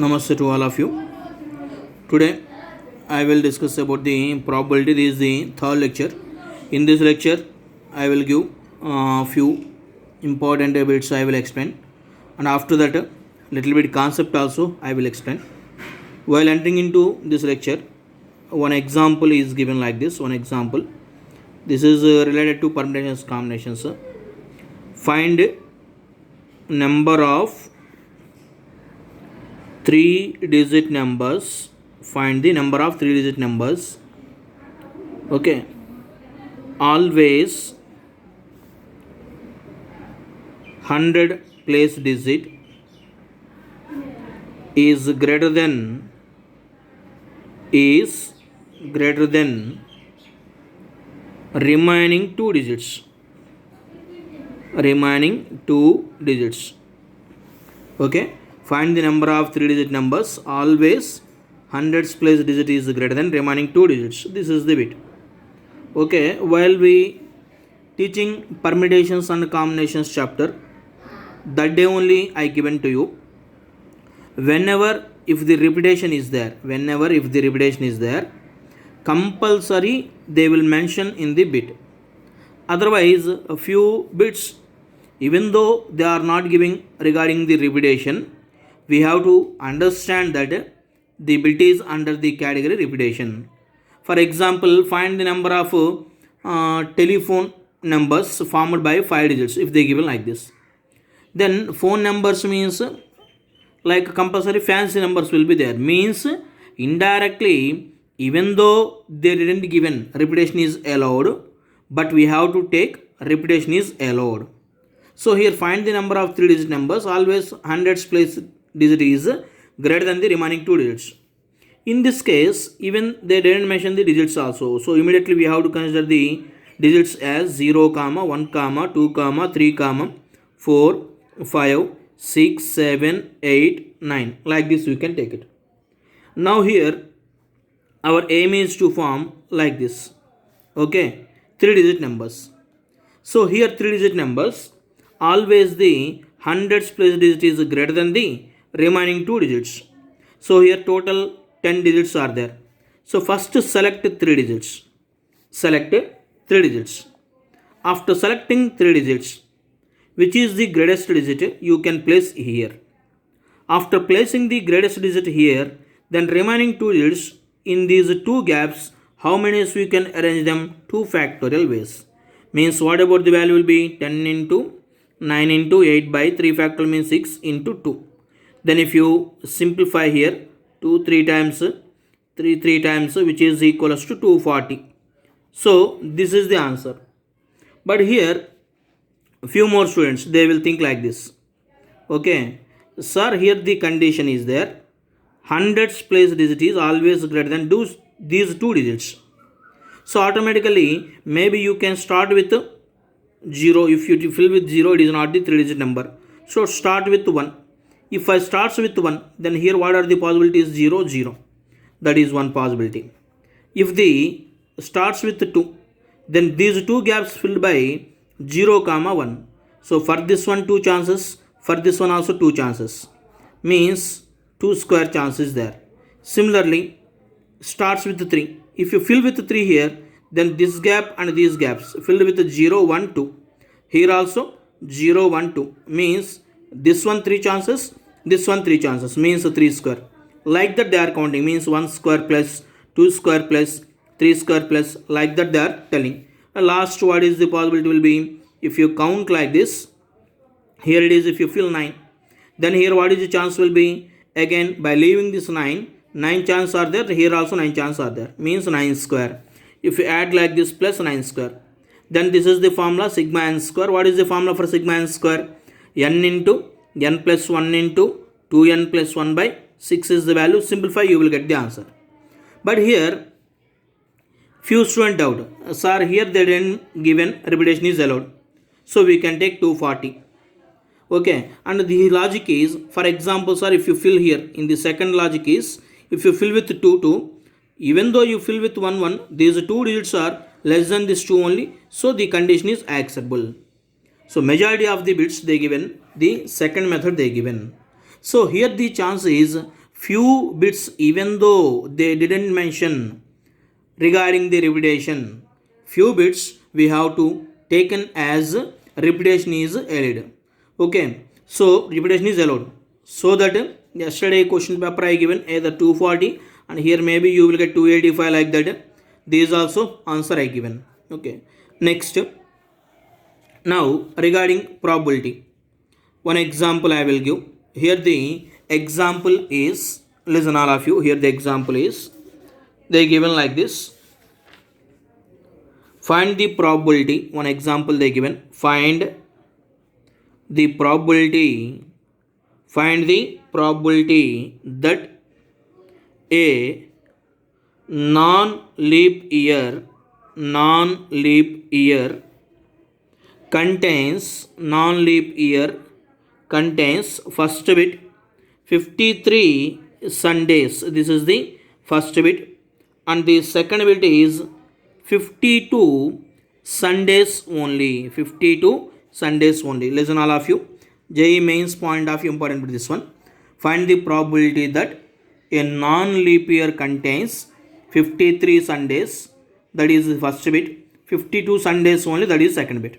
Namaste to all of you. Today I will discuss about the probability. This is the third lecture. In this lecture, I will give a few important bits I will explain, and after that, little bit concept also I will explain. While entering into this lecture, one example is given like this. One example. This is related to permutations combinations. Find number of 3-digit numbers. Find the number of 3-digit numbers. Okay. Always 100 place digit is greater than remaining 2 digits. Okay. Find the number of 3-digit numbers. Always hundreds place digit is greater than remaining 2 digits. This is the bit. Okay. While we teaching permutations and combinations chapter, that day only I given to you. Whenever if the repetition is there, compulsory they will mention in the bit. Otherwise, a few bits, even though they are not giving regarding the repetition, we have to understand that the bit is under the category repetition. For example, find the number of telephone numbers formed by 5 digits if they given like this. Then phone numbers means like compulsory fancy numbers will be there. Means indirectly, even though they didn't given repetition is allowed, but we have to take repetition is allowed. So here find the number of 3-digit numbers. Always hundreds place digit is greater than the remaining 2 digits. In this case, even they didn't mention the digits also. So immediately we have to consider the digits as 0, 1, 2, 3, 4, 5, 6, 7, 8, 9. Like this we can take it. Now here our aim is to form like this. Okay, 3-digit numbers. So here 3-digit numbers, always the hundreds place digit is greater than the remaining 2 digits. So here total 10 digits are there. So first select 3 digits. After selecting 3 digits, which is the greatest digit, you can place here. After placing the greatest digit here, then remaining 2 digits in these 2 gaps, how many we can arrange them? 2 factorial ways. Means what about the value will be 10 into 9 into 8 by 3 factorial means 6 into 2. Then if you simplify here, 2 3 times, 3 times, which is equals to 240. So this is the answer. But here few more students, they will think like this. Okay, sir, here the condition is there. Hundreds place digit is always greater than these 2 digits. So automatically, maybe you can start with 0. If you fill with 0, it is not the 3-digit number. So start with 1. If I starts with 1, then here what are the possibilities? 0, 0. That is one possibility. If the starts with 2, then these 2 gaps filled by 0, 1. So for this one 2 chances, for this one also 2 chances. Means 2 square chances there. Similarly, starts with 3. If you fill with 3 here, then this gap and these gaps filled with 0, 1, 2. Here also 0, 1, 2. Means this one 3 chances, this one 3 chances. Means 3 square. Like that they are counting. Means 1 square plus 2 square plus 3 square plus. Like that they are telling. And last what is the possibility will be? If you count like this, here it is if you fill 9. Then here what is the chance will be? Again by leaving this 9 chances are there. Here also 9 chances are there. Means 9 square. If you add like this plus 9 square, then this is the formula sigma n square. What is the formula for sigma n square? N into n plus 1 into 2n plus 1 by 6 is the value. Simplify, you will get the answer. But here few student doubt, sir, here they didn't given repetition is allowed. So we can take 240. Okay, and the logic is, for example, sir, if you fill here in the second logic is, if you fill with 2 2, even though you fill with 1 1, these 2 digits are less than this 2 only, so the condition is acceptable. So majority of the bits they given, the second method they given. So here the chance is few bits even though they didn't mention regarding the repetition. Few bits we have to taken as repetition is allowed. Okay, so repetition is allowed. So that yesterday question paper I given either 240 and here maybe you will get 285 like that. These also answer I given. Okay, next, now regarding probability, one example I will give. Here the example is, listen all of you, here the example is they given like this. Find the probability, one example they given, find the probability, find the probability that a non-leap year contains first bit 53 Sundays. This is the first bit, and the second bit is 52 Sundays only. 52 Sundays only. Listen all of you. JEE mains point of view important with this one. Find the probability that a non-leap year contains 53 Sundays. That is the first bit. 52 Sundays only. That is second bit.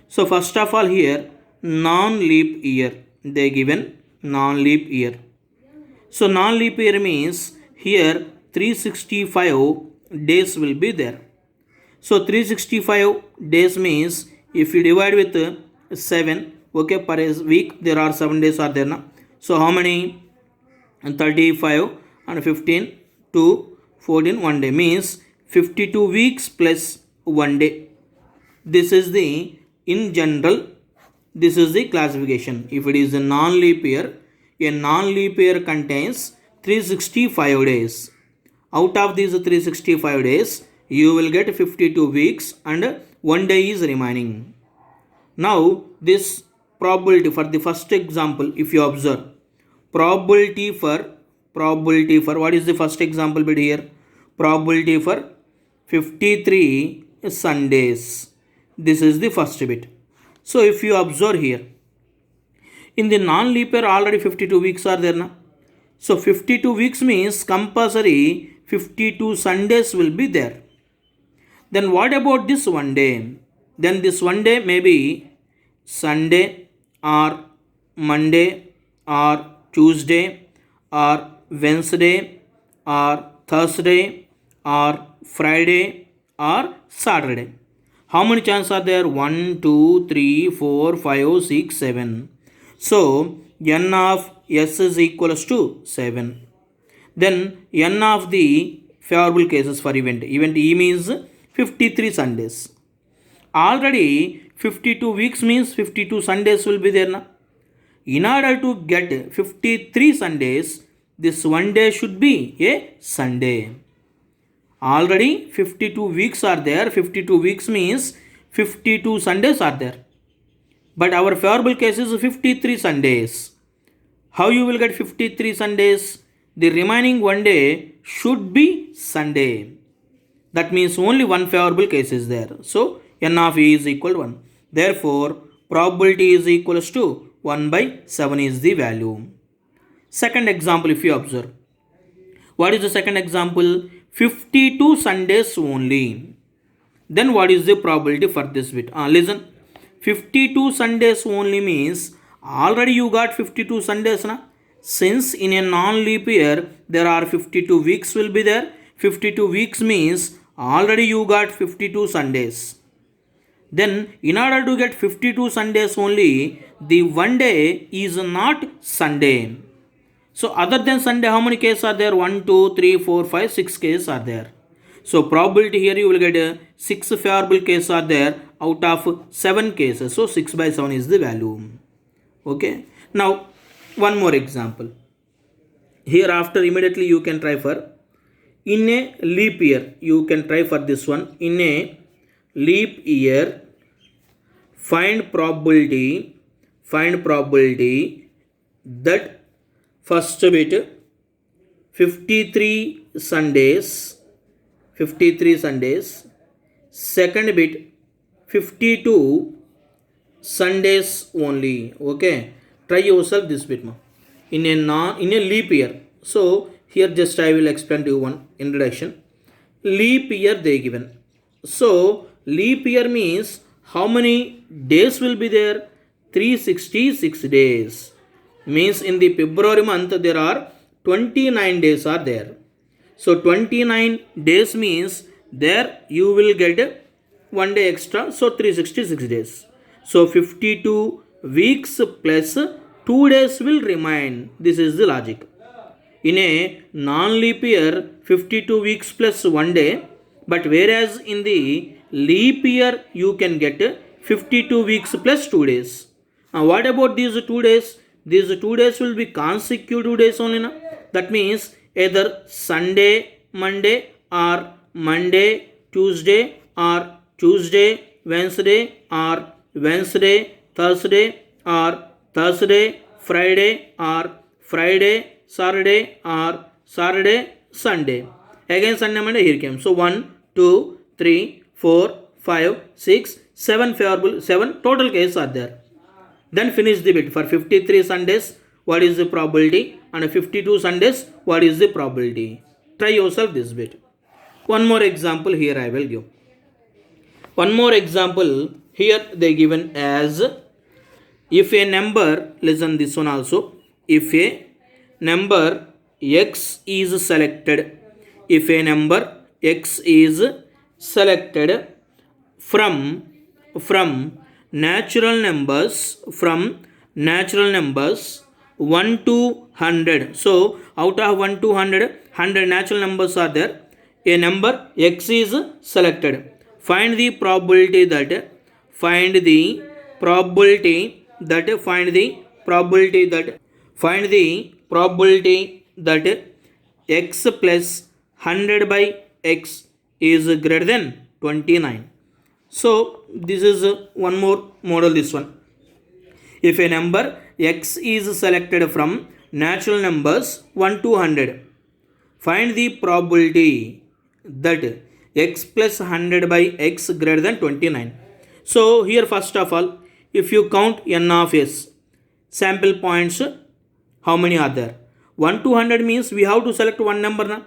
So first of all here non-leap year. They given non-leap year. So non-leap year means here 365 days will be there. So 365 days means if you divide with 7, okay, per week there are 7 days are there now. So how many? 35 and 15 to 14, 1 day means 52 weeks plus 1 day. This is the, in general, this is the classification. If it is a non-leap year, a non-leap year contains 365 days. Out of these 365 days, you will get 52 weeks and 1 day is remaining. Now, this probability for the first example, if you observe, probability for what is the first example bit here? Probability for 53 Sundays. This is the first bit. So if you observe here, in the non-leap year already 52 weeks are there now. So 52 weeks means compulsory 52 Sundays will be there. Then what about this 1 day? Then this 1 day may be Sunday or Monday or Tuesday or Wednesday or Thursday or Friday or Saturday. How many chances are there? 1, 2, 3, 4, 5, 6, 7. So n of s is equals to 7. Then n of the favorable cases for event. Event E means 53 Sundays. Already 52 weeks means 52 Sundays will be there now. In order to get 53 Sundays, this 1 day should be a Sunday. Already 52 weeks are there. 52 weeks means 52 Sundays are there. But our favorable case is 53 Sundays. How you will get 53 Sundays? The remaining 1 day should be Sunday. That means only one favorable case is there. So n of e is equal to 1. Therefore, probability is equals to 1 by 7 is the value. Second example, if you observe. What is the second example? 52 Sundays only. Then what is the probability for this bit? Listen. 52 Sundays only means already you got 52 Sundays na? Since in a non-leap year there are 52 weeks will be there. 52 weeks means already you got 52 Sundays. Then in order to get 52 Sundays only, the 1 day is not Sunday. So other than Sunday, how many cases are there? 1, 2, 3, 4, 5, 6 cases are there. So probability here you will get 6 favorable cases are there out of 7 cases. So 6 by 7 is the value. Okay. Now one more example. Hereafter immediately you can try for in a leap year. You can try for this one. In a leap year, find probability that first bit 53 Sundays, second bit 52 Sundays only. Okay, try yourself this bit ma. In a leap year, So here just I will explain to you one introduction. Leap year they given. So leap year means how many days will be there? 366 days. Means in the February month there are 29 days are there. So 29 days means there you will get one day extra. So 366 days. So 52 weeks plus 2 days will remain. This is the logic. In a non-leap year, 52 weeks plus 1 day, but whereas in the leap year, you can get 52 weeks plus 2 days. Now, what about these 2 days? These 2 days will be consecutive days only. Na? That means either Sunday, Monday, or Monday, Tuesday, or Tuesday, Wednesday, or Wednesday, Thursday, or Thursday, Friday, or Friday, Saturday, or Saturday, Sunday. Again Sunday, Monday here came. So 1, 2, 3, 4, 5, 6, 7 favorable, 7 total cases are there. Then finish the bit. For 53 Sundays, what is the probability? And 52 Sundays, what is the probability? Try yourself this bit. One more example here I will give. One more example here they given as, if a number, listen this one also, if a number x is selected, if a number x is selected from natural numbers 1 to 100. So out of 1 to 100 natural numbers are there. A number x is selected. Find the probability that x plus 100 by x is greater than 29. So this is one more model, this one. If a number x is selected from natural numbers 1 to 100, find the probability that x plus 100 by x greater than 29. So here first of all, if you count n of s, sample points, how many are there? 1 to 100 means we have to select one number. Na?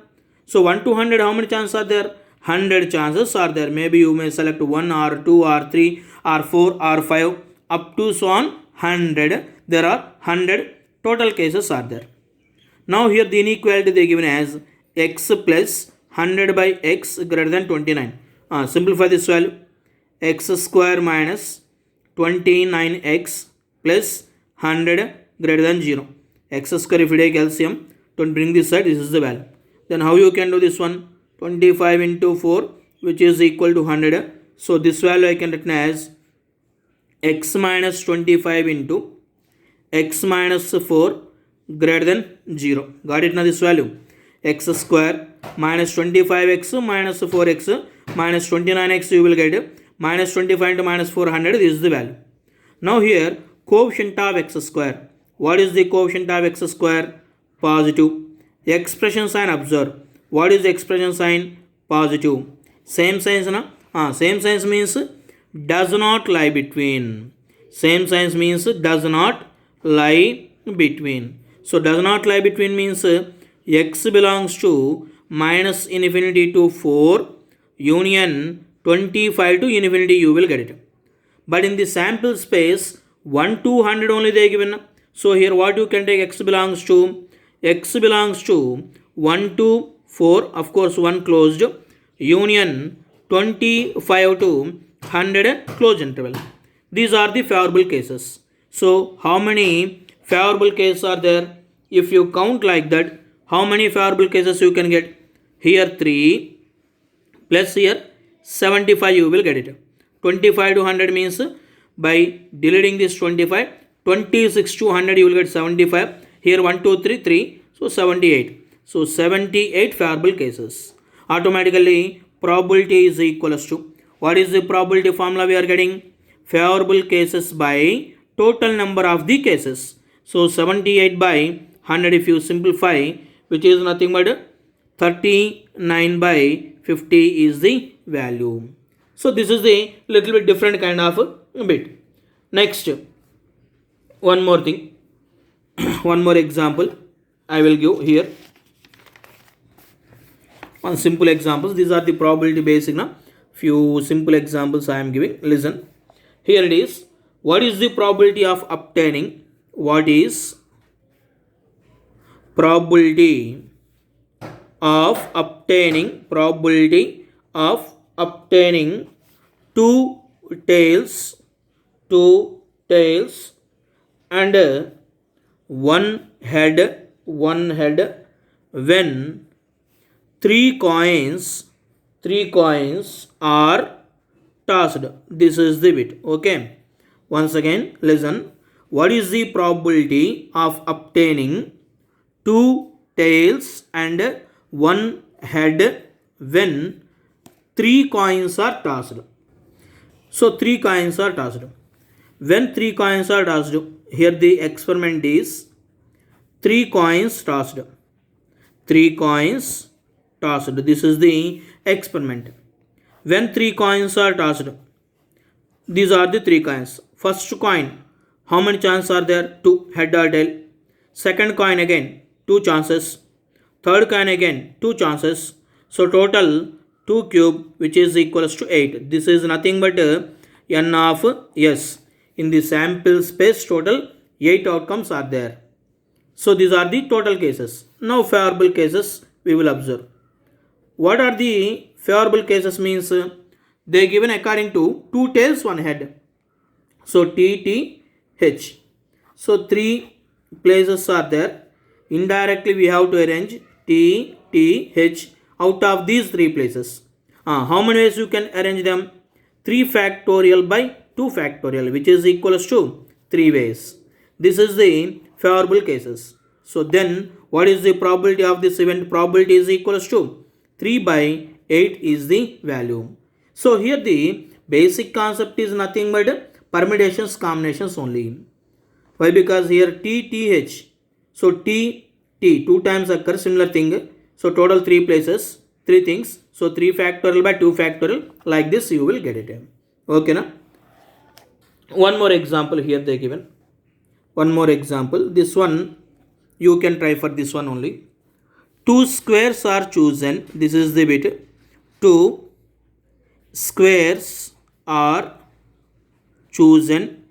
So 1 to 100, how many chances are there? 100 chances are there. Maybe you may select 1 or 2 or 3 or 4 or 5 up to so on 100. There are 100 total cases are there. Now here the inequality they given as x plus 100 by x greater than 29. Simplify this value. X square minus 29x plus 100 greater than 0. X square if you take LCM, don't bring this side, this is the value. Then how you can do this one? 25 into 4 which is equal to 100. So this value I can write as x minus 25 into x minus 4 greater than 0. Got it now this value? X square minus 25x minus 4x minus 29x you will get minus 25 into minus 400, this is the value. Now here coefficient of x square. What is the coefficient of x square? Positive. Expression sign observe. What is the expression sign? Positive. Same signs na? Same signs means does not lie between. Same signs means does not lie between. So does not lie between means x belongs to minus infinity to 4 union 25 to infinity you will get it. But in the sample space 1 to 100 only they given. So here what you can take x belongs to 1 to 4, of course 1 closed, union 25 to 100 closed interval. These are the favorable cases. So how many favorable cases are there? If you count like that, how many favorable cases you can get? Here 3 plus here 75 you will get it. 25 to 100 means by deleting this 25, 26 to 100 you will get 75. Here 1, 2, 3, 3. So 78. So 78 favorable cases. Automatically probability is equals to, what is the probability formula we are getting? Favorable cases by total number of the cases. So 78 by 100 if you simplify, which is nothing but 39 by 50 is the value. So this is the little bit different kind of bit. Next, one more thing. One more example I will give here. One simple examples. These are the probability basic. Now, few simple examples I am giving. Listen. Here it is. What is the probability of obtaining? What is probability of obtaining two tails and one head when three coins are tossed? This is the bit. Okay, once again listen. What is the probability of obtaining two tails and one head when three coins are tossed? So three coins are tossed. When three coins are tossed, here the experiment is three coins tossed. Three coins tossed. This is the experiment. When three coins are tossed, these are the three coins. First coin, how many chances are there? 2, head or tail. Second coin again, 2 chances. Third coin again, 2 chances. So total 2 cube, which is equals to 8. This is nothing but n of s. In the sample space, total 8 outcomes are there. So these are the total cases. Now favorable cases we will observe. What are the favorable cases? Means they given according to 2 tails, 1 head. So T, T, H. So 3 places are there. Indirectly we have to arrange T, T, H out of these 3 places. How many ways you can arrange them? 3 factorial by 2 factorial, which is equals to 3 ways. This is the favorable cases. So then what is the probability of this event? Probability is equals to 3 by 8 is the value. So here the basic concept is nothing but permutations, combinations only. Why? Because here T, T, H. So T, T 2 times occurs, similar thing. So total 3 places, 3 things. So 3 factorial by 2 factorial, like this you will get it. Okay na? One more example here they given. One more example. This one you can try for this one only. 2 squares are chosen. This is the bit. 2 squares are chosen.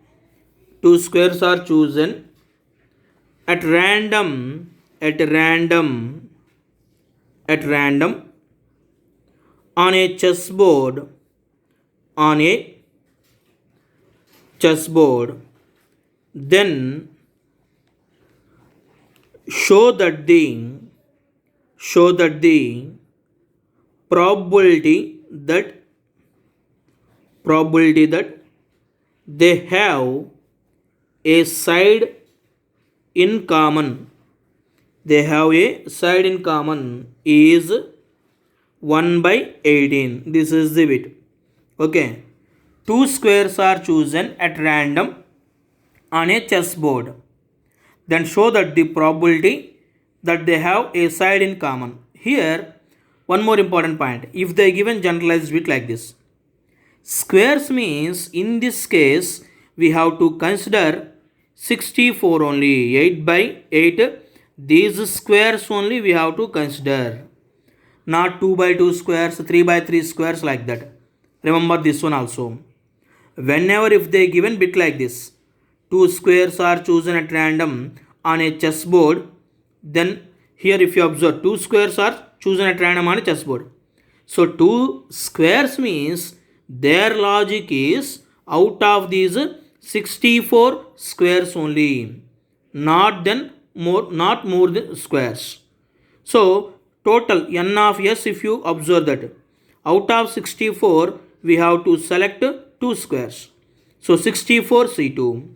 2 squares are chosen at random on a chessboard. Then show that the probability that they have a side in common. They have a side in common is 1 by 18. This is the bit. Okay. 2 squares are chosen at random on a chessboard. Then show that the probability that they have a side in common. Here, one more important point. If they given generalized bit like this, squares means in this case we have to consider 64 only. 8 by 8. These squares only we have to consider. Not 2 by 2 squares, 3 by 3 squares, like that. Remember this one also. Whenever if they given bit like this, 2 squares are chosen at random on a chessboard, then here if you observe 2 squares are chosen at random on a chessboard. So 2 squares means their logic is out of these 64 squares only, not more than squares. So total n of s, if you observe that out of 64 we have to select 2 squares. So 64 C2.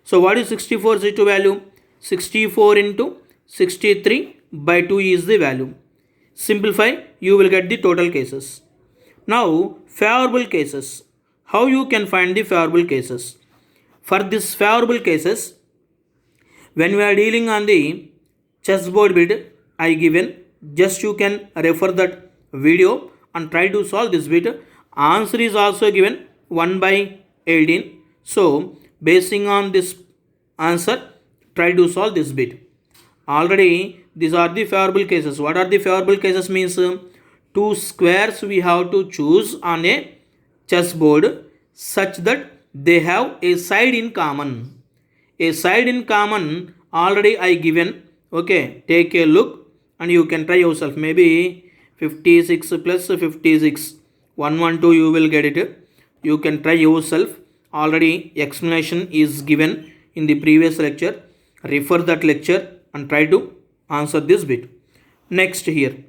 So what is 64 C2 value? 64 into 63 by 2 is the value. Simplify, you will get the total cases. Now favorable cases. How you can find the favorable cases? For this favorable cases, when we are dealing on the chessboard bit, I given, just you can refer that video and try to solve this bit. Answer is also given 1 by 18. So basing on this answer, try to solve this bit. Already these are the favorable cases. What are the favorable cases? Means two squares we have to choose on a chessboard such that they have a side in common. A side in common already I given. Okay, take a look and you can try yourself. Maybe 56 plus 56 112 you will get it. You can try yourself. Already explanation is given in the previous lecture. Refer that lecture and try to answer this bit. Next, here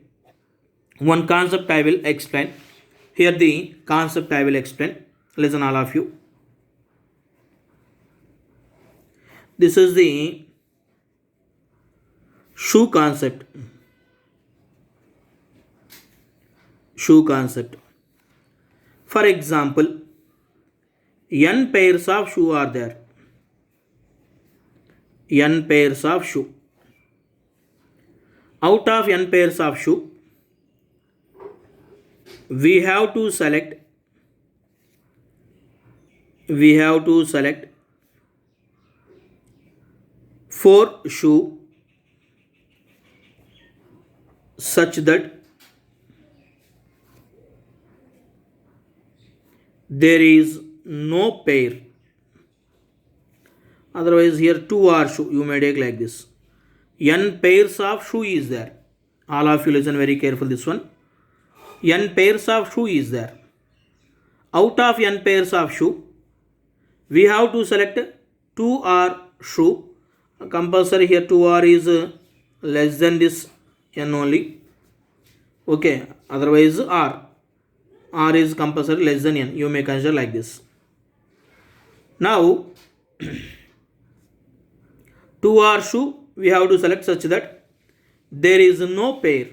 one concept I will explain. Here the concept I will explain. Listen all of you. This is the shoe concept. Shoe concept. For example, n pairs of shoe are there. N pairs of shoe. Out of n pairs of shoe, we have to select 4 shoe such that there is no pair. Otherwise here 2 are shoe. You may take like this. N pairs of shoe is there. All of you listen very careful this one. N pairs of shoe is there. Out of n pairs of shoe, we have to select 2 are shoe. Compulsory here 2 are is less than this n only. Okay, otherwise r is compulsory less than n. You may consider like this. Now 2 are shoe we have to select such that there is no pair.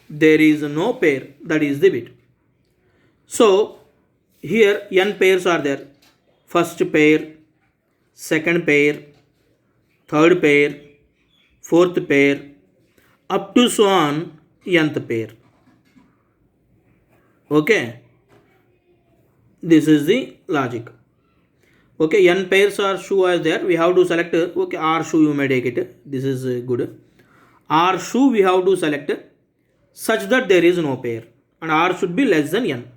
There is no pair. That is the bit. So here n pairs are there. First pair, second pair, third pair, fourth pair, up to so on nth pair. Okay, this is the logic. Okay, n pairs are shoe are there. We have to select. Okay, r shoe you may take it. This is good. R shoe we have to select such that there is no pair and r should be less than n.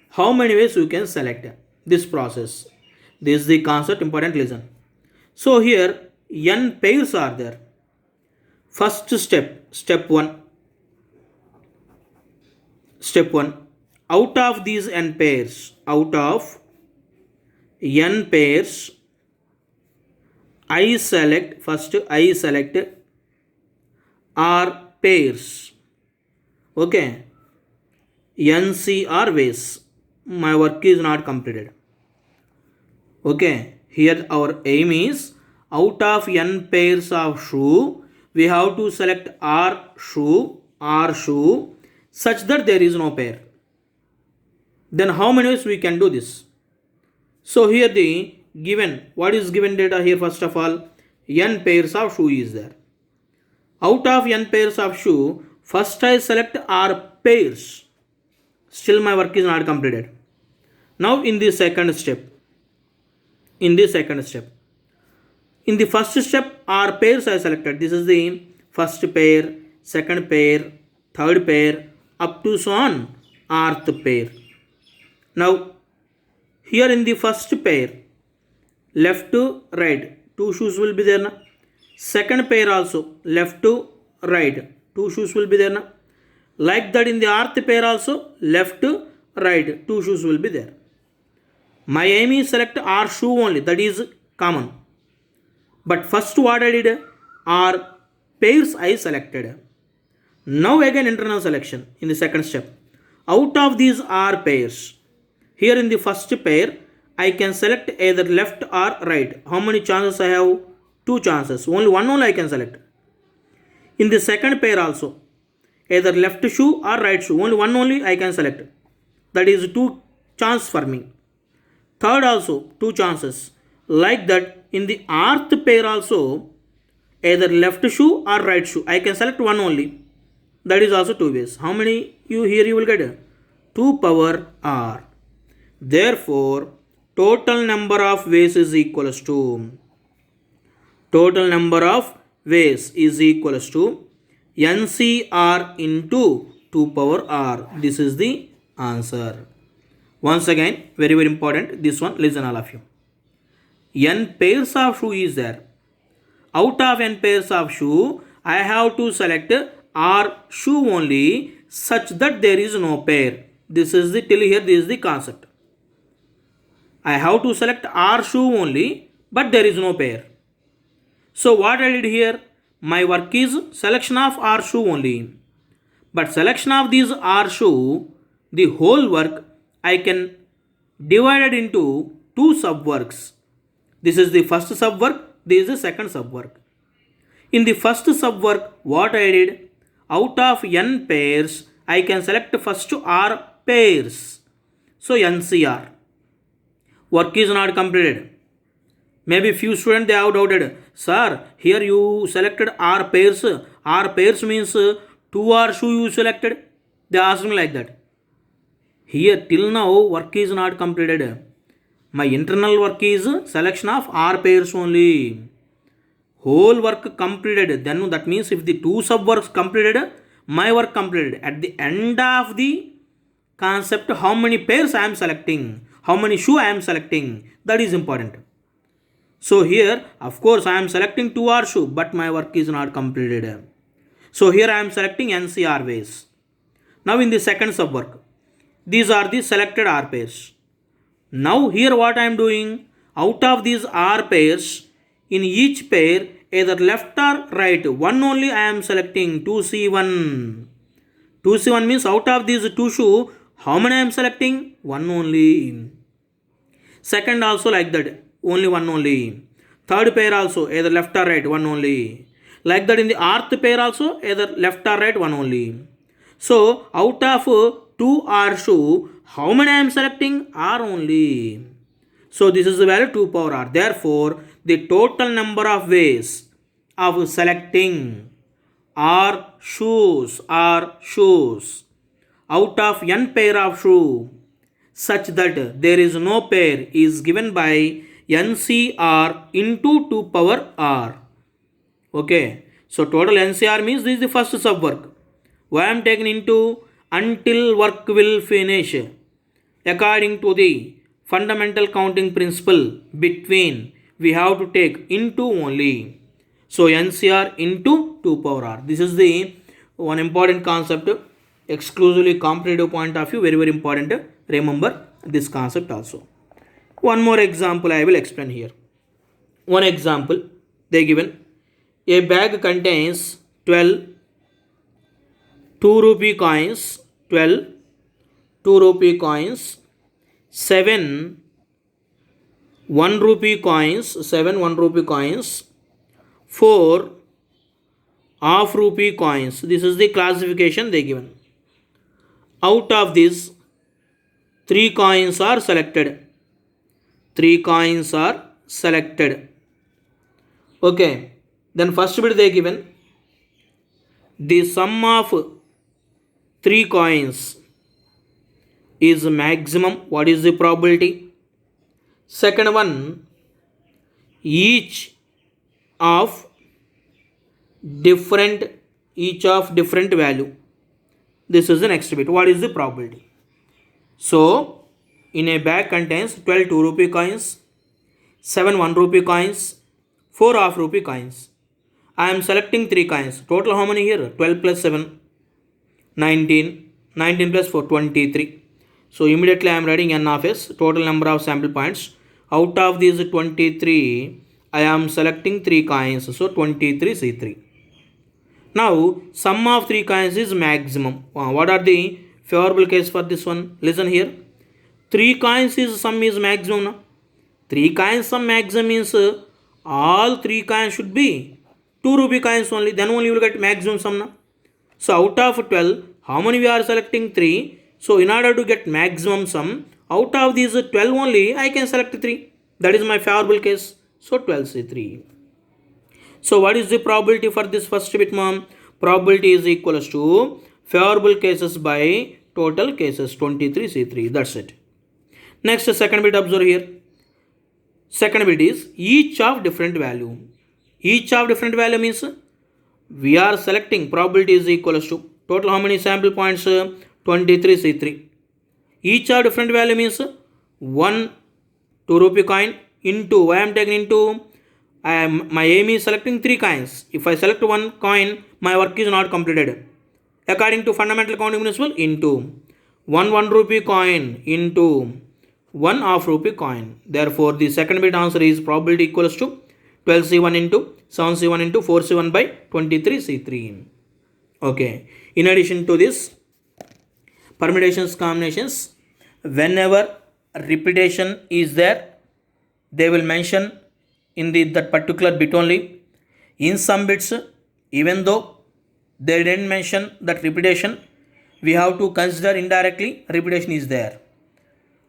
How many ways you can select this process? This is the concept. Important, listen. So here n pairs are there. First step 1. Step 1. Out of these n pairs, out of n pairs, I select r pairs. Okay, NCR ways. My work is not completed. Okay, here our aim is out of n pairs of shoe, we have to select r shoe such that there is no pair. Then how many ways we can do this? So here the given, what is given data here? First of all, n pairs of shoe is there. Out of n pairs of shoe, first I select r pairs. Still my work is not completed. Now in the second step, in the first step r pairs I selected. This is the first pair, second pair, third pair, up to so on rth pair. Now here in the first pair, left to right 2 shoes will be there na. Second pair also left to right 2 shoes will be there na. Like that in the rth pair also left to right 2 shoes will be there. My aim is select r shoe only, that is common. But first what I did, r pairs I selected. Now again internal selection in the second step. Out of these r pairs, here in the first pair I can select either left or right. How many chances I have? 2 chances. Only I can select. In the second pair also, either left shoe or right shoe. Only I can select. That is 2 chances for me. Third also 2 chances. Like that in the rth pair also, either left shoe or right shoe. I can select one only. That is also 2 ways. How many you here you will get? 2 power r. Therefore, total number of ways is equals to NCR into 2 power r. This is the answer. Once again, very very important, this one, listen all of you. N pairs of shoe is there. Out of n pairs of shoe, I have to select r shoe only such that there is no pair. This is the, till here this is the concept. I have to select r shoe only, but there is no pair. So what I did here, my work is selection of r shoe only. But selection of these r shoe, the whole work I can divide it into two subworks. This is the first subwork, this is the second subwork. In the first subwork, what I did, out of n pairs, I can select first r pairs. So NCR. Work is not completed. Maybe few students they have doubted, sir, here you selected r pairs. R pairs means 2 r shoe you selected. They asked me like that. Here till now work is not completed. My internal work is selection of r pairs only. Whole work completed. Then that means if the two subworks completed, my work completed. At the end of the concept, how many pairs I am selecting, how many shoe I am selecting, that is important. So here, of course, I am selecting 2 r shoe, but my work is not completed. So here I am selecting NCR ways. Now in the second subwork, these are the selected r pairs. Now here what I am doing, out of these r pairs, in each pair, either left or right, one only I am selecting 2C1. 2C1 means out of these two shoe, how many I am selecting? One only. Second also like that, only one only. Third pair also, either left or right, one only. Like that in the rth pair also, either left or right, one only. So out of 2 r shoe, how many I am selecting? R only. So this is the value 2 power r. Therefore, the total number of ways of selecting r shoes out of n pair of shoe such that there is no pair is given by NCR into 2 power r. Okay. So total NCR means this is the first subwork. Why I am taking into? Until work will finish. According to the fundamental counting principle, between we have to take into only. So NCR into 2 power r. This is the one important concept, exclusively competitive point of view, very very important. Remember this concept also. One more example I will explain here. One example they given, a bag contains 12 2 rupee coins, 12 2 rupee coins, 7 1 rupee coins, 7 1 rupee coins, 4 half rupee coins. This is the classification they given. Out of this, 3 coins are selected. 3 coins are selected. Okay. Then first bit they given, the sum of 3 coins is maximum. What is the probability? Second one, each of different value. This is the next bit. What is the probability? So in a bag contains 12 2 rupee coins, 7 1 rupee coins, 4 half rupee coins. I am selecting 3 coins. Total how many here? 12 plus 7, 19. 19 plus 4, 23. So immediately I am writing n of s, total number of sample points. Out of these 23, I am selecting 3 coins. So 23 C3. Now sum of 3 coins is maximum. What are the favorable case for this one? Listen here. 3 coins is sum is maximum. 3 coins sum maximum means all 3 coins should be 2 rupee coins only. Then only you will get maximum sum. So out of 12, how many we are selecting? 3. So in order to get maximum sum, out of these 12 only, I can select 3. That is my favorable case. So 12C3. So what is the probability for this first bit, mom? Probability is equals to favorable cases by total cases, 23C3. That's it. Next, second bit, observe here. Second bit is each of different value. Each of different value means we are selecting, probability is equals to Total how many sample points? 23 C3. Each are different value means 1 2 rupee coin into, why I am taking into, my aim is selecting 3 coins. If I select 1 coin, my work is not completed. According to fundamental accounting principle, into 1 rupee coin into 1 half rupee coin. Therefore, the second bit answer is probability equals to 12C1 into 7C1 into 4C1 by 23C3. Okay. In addition to this, permutations, combinations, whenever repetition is there, they will mention in that particular bit only. In some bits, even though they didn't mention that repetition, we have to consider indirectly repetition is there.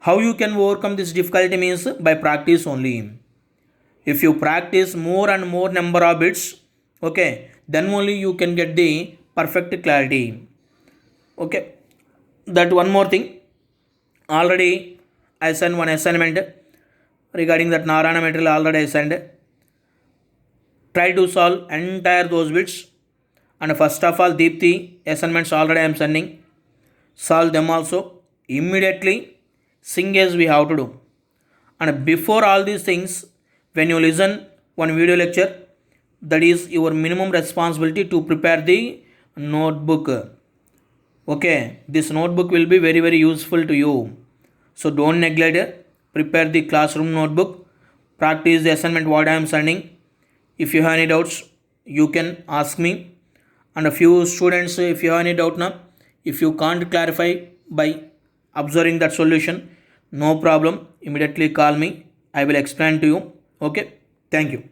How you can overcome this difficulty means by practice only. If you practice more and more number of bits, okay, then only you can get the perfect clarity. Okay, that one more thing, already I sent one assignment regarding that Narayana material, already I sent. Try to solve entire those bits, and first of all Deepthi assignments already I am sending, solve them also immediately. Sing as we have to do. And before all these things, when you listen one video lecture, that is your minimum responsibility to prepare the notebook. Okay, this notebook will be very very useful to you. So don't neglect it. Prepare the classroom notebook. Practice the assignment what I am sending. If you have any doubts, you can ask me. And a few students, if you have any doubt now, if you can't clarify by observing that solution, no problem, immediately call me. I will explain to you. Okay, thank you.